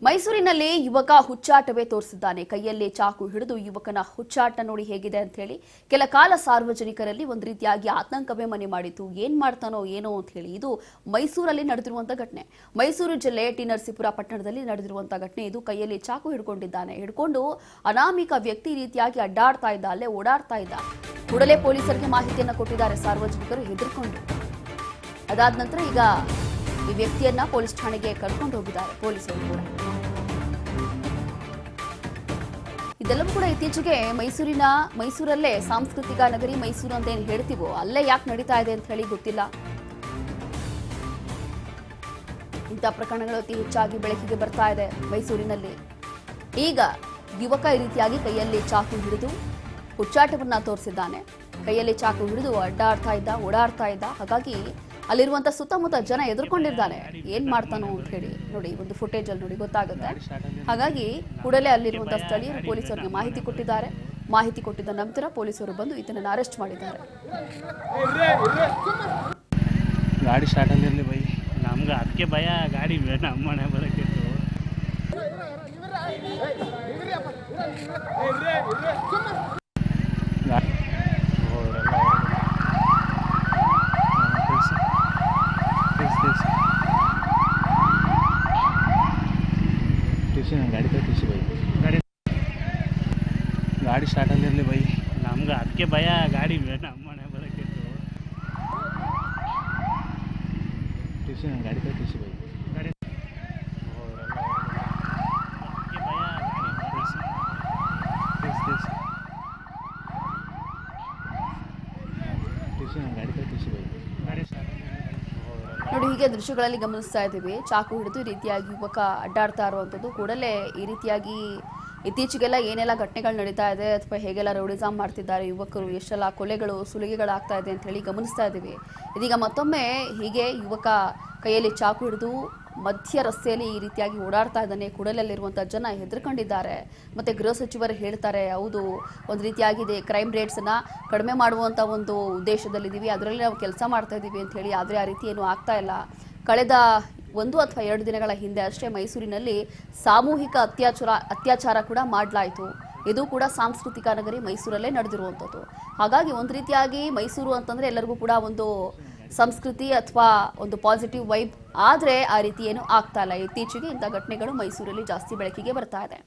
ಮೈಸೂರಿನಲ್ಲಿ ಯುವಕ ಹುಚ್ಚಾಟವೇ ತೋರಿಸಿದ್ದಾನೆ. ಕೈಯಲ್ಲಿ ಚಾಕು ಹಿಡಿದು ಯುವಕನ ಹುಚ್ಚಾಟ ನೋಡಿ ಹೇಗಿದೆ ಅಂತ ಹೇಳಿ ಕೆಲ ಕಾಲ ಸಾರ್ವಜನಿಕರಲ್ಲಿ ಒಂದು ರೀತಿಯಾಗಿ ಆತಂಕವೇ ಮನೆ ಮಾಡಿತು. ಏನ್ ಮಾಡ್ತಾನೋ ಏನೋ ಅಂತ ಹೇಳಿ ಇದು ಮೈಸೂರಲ್ಲಿ ನಡೆದಿರುವಂತಹ ಘಟನೆ. ಮೈಸೂರು ಜಿಲ್ಲೆ ಟಿ ನರಸೀಪುರ ಪಟ್ಟಣದಲ್ಲಿ ನಡೆದಿರುವಂತಹ ಘಟನೆ ಇದು. ಕೈಯಲ್ಲಿ ಚಾಕು ಹಿಡ್ಕೊಂಡಿದ್ದಾನೆ. ಹಿಡ್ಕೊಂಡು ಅನಾಮಿಕ ವ್ಯಕ್ತಿ ರೀತಿಯಾಗಿ ಅಡ್ಡಾಡ್ತಾ ಇದ್ದ, ಅಲ್ಲೇ ಓಡಾಡ್ತಾ ಇದ್ದ. ಕೂಡಲೇ ಪೊಲೀಸರಿಗೆ ಮಾಹಿತಿಯನ್ನ ಕೊಟ್ಟಿದ್ದಾರೆ ಸಾರ್ವಜನಿಕರು ಹೆದರ್ಕೊಂಡು. ಅದಾದ ನಂತರ ಈಗ ಈ ವ್ಯಕ್ತಿಯನ್ನ ಪೊಲೀಸ್ ಠಾಣೆಗೆ ಕರ್ಕೊಂಡು ಹೋಗಿದ್ದಾರೆ ಪೊಲೀಸರು ಕೂಡ. ಇದೆಲ್ಲವೂ ಕೂಡ ಇತ್ತೀಚೆಗೆ ಮೈಸೂರಲ್ಲೇ ಸಾಂಸ್ಕೃತಿಕ ನಗರಿ ಮೈಸೂರು ಅಂತ ಏನು ಹೇಳ್ತೀವೋ ಅಲ್ಲೇ ಯಾಕೆ ನಡೀತಾ ಇದೆ ಅಂತ ಹೇಳಿ ಗೊತ್ತಿಲ್ಲ. ಇಂಥ ಪ್ರಕರಣಗಳು ಅತಿ ಹೆಚ್ಚಾಗಿ ಬೆಳಕಿಗೆ ಬರ್ತಾ ಇದೆ ಮೈಸೂರಿನಲ್ಲಿ. ಈಗ ಯುವಕ ಈ ರೀತಿಯಾಗಿ ಕೈಯಲ್ಲಿ ಚಾಕು ಹಿಡಿದು ಹುಚ್ಚಾಟವನ್ನ ತೋರಿಸಿದ್ದಾನೆ. ಕೈಯಲ್ಲಿ ಚಾಕು ಹಿಡಿದು ಅಡ್ಡಾಡ್ತಾ ಇದ್ದ, ಓಡಾಡ್ತಾ ಇದ್ದ. ಹಾಗಾಗಿ ಅಲ್ಲಿರುವಂತ ಸುತ್ತಮುತ್ತ ಜನ ಎದುರ್ಕೊಂಡಿದ್ದಾನೆ. ಏನ್ ಮಾಡ್ತಾನೋ ಅಂತ ಹೇಳಿ ನೋಡಿ, ಒಂದು ಫುಟೇಜ್ ಅಲ್ಲಿ ನೋಡಿ ಗೊತ್ತಾಗುತ್ತೆ. ಹಾಗಾಗಿ ಕೂಡಲೇ ಅಲ್ಲಿರುವಂತಹ ಸ್ಥಳೀಯರು ಪೊಲೀಸರಿಗೆ ಮಾಹಿತಿ ಕೊಟ್ಟಿದ್ದಾರೆ. ಮಾಹಿತಿ ಕೊಟ್ಟಿದ್ದ ನಂತರ ಪೊಲೀಸರು ಬಂದು ಈತನನ್ನು ಅರೆಸ್ಟ್ ಮಾಡಿದ್ದಾರೆ. ಗಾಡಿ ಸ್ಟಾರ್ಟ್ ಅಲ್ಲಿ ಬೈ ನಮ್ಗೆ ಅದಕ್ಕೆ ಭಯ, ಗಾಡಿ ನಮ್ಮ ಮನೆ ಬರೋಕ್ಕಿತ್ತು. ಗಾಡಿ ಸ್ಟಾರ್ಟ್ ಅಲ್ಲಿ ಬೈ ನಮ್ಗೆ ಅದಕ್ಕೆ ಭಯ, ಗಾಡಿ ನಮ್ಮ ಮನೆ ಬರೋಕ್ಕಿತ್ತು. ಗಾಡಿ ಟಿಸಿ ಬೈ ಗಾಡಿ ನೋಡಿ, ಹೀಗೆ ದೃಶ್ಯಗಳಲ್ಲಿ ಗಮನಿಸ್ತಾ ಇದ್ದೀವಿ. ಚಾಕು ಹಿಡಿದು ಈ ರೀತಿಯಾಗಿ ಯುವಕ ಅಡ್ಡಾಡ್ತಾ ಇರುವಂಥದ್ದು. ಕೂಡಲೇ ಈ ರೀತಿಯಾಗಿ ಇತ್ತೀಚೆಗೆಲ್ಲ ಏನೆಲ್ಲ ಘಟನೆಗಳು ನಡೀತಾ ಇದೆ ಅಥವಾ ಹೇಗೆಲ್ಲ ರೌಡಿಸಮ್ ಮಾಡ್ತಿದ್ದಾರೆ ಯುವಕರು, ಎಷ್ಟೆಲ್ಲ ಕೊಲೆಗಳು ಸುಲಿಗೆಗಳಾಗ್ತಾ ಇದೆ ಅಂತ ಹೇಳಿ ಗಮನಿಸ್ತಾ ಇದ್ದೀವಿ. ಇದೀಗ ಮತ್ತೊಮ್ಮೆ ಹೀಗೆ ಯುವಕ ಕೈಯಲ್ಲಿ ಚಾಕು ಹಿಡಿದು ಮಧ್ಯ ರಸ್ತೆಯಲ್ಲಿ ಈ ರೀತಿಯಾಗಿ ಓಡಾಡ್ತಾ ಇದ್ದಾನೆ. ಕೂಡಲೇ ಅಲ್ಲಿರುವಂಥ ಜನ ಹೆದರ್ಕೊಂಡಿದ್ದಾರೆ. ಮತ್ತು ಗೃಹ ಸಚಿವರು ಹೇಳ್ತಾರೆ, ಹೌದು, ಒಂದು ರೀತಿಯಾಗಿದೆ, ಕ್ರೈಮ್ ರೇಟ್ಸನ್ನು ಕಡಿಮೆ ಮಾಡುವಂಥ ಒಂದು ಉದ್ದೇಶದಲ್ಲಿದ್ದೀವಿ, ಅದರಲ್ಲಿ ನಾವು ಕೆಲಸ ಮಾಡ್ತಾ ಇದ್ದೀವಿ ಅಂತ ಹೇಳಿ. ಆದರೆ ಆ ರೀತಿ ಏನೂ ಆಗ್ತಾ ಇಲ್ಲ. ಕಳೆದ 1 ಅಥವಾ 2 ದಿನಗಳ ಹಿಂದೆ ಅಷ್ಟೇ ಮೈಸೂರಿನಲ್ಲಿ ಸಾಮೂಹಿಕ ಅತ್ಯಾಚಾರ ಕೂಡ ಮಾಡಲಾಯಿತು. ಇದು ಕೂಡ ಸಾಂಸ್ಕೃತಿಕ ನಗರಿ ಮೈಸೂರಲ್ಲೇ ನಡೆದಿರುವಂಥದ್ದು. ಹಾಗಾಗಿ ಒಂದು ರೀತಿಯಾಗಿ ಮೈಸೂರು ಅಂತಂದರೆ ಎಲ್ಲರಿಗೂ ಕೂಡ ಒಂದು ಸಂಸ್ಕೃತಿ ಅಥವಾ ಒಂದು ಪಾಸಿಟಿವ್ ವೈಬ್. ಆದರೆ ಆ ರೀತಿ ಏನು ಆಗ್ತಾ ಇಲ್ಲ. ಇತ್ತೀಚೆಗೆ ಇಂಥ ಘಟನೆಗಳು ಮೈಸೂರಲ್ಲಿ ಜಾಸ್ತಿ ಬೆಳಕಿಗೆ ಬರ್ತಾ ಇದೆ.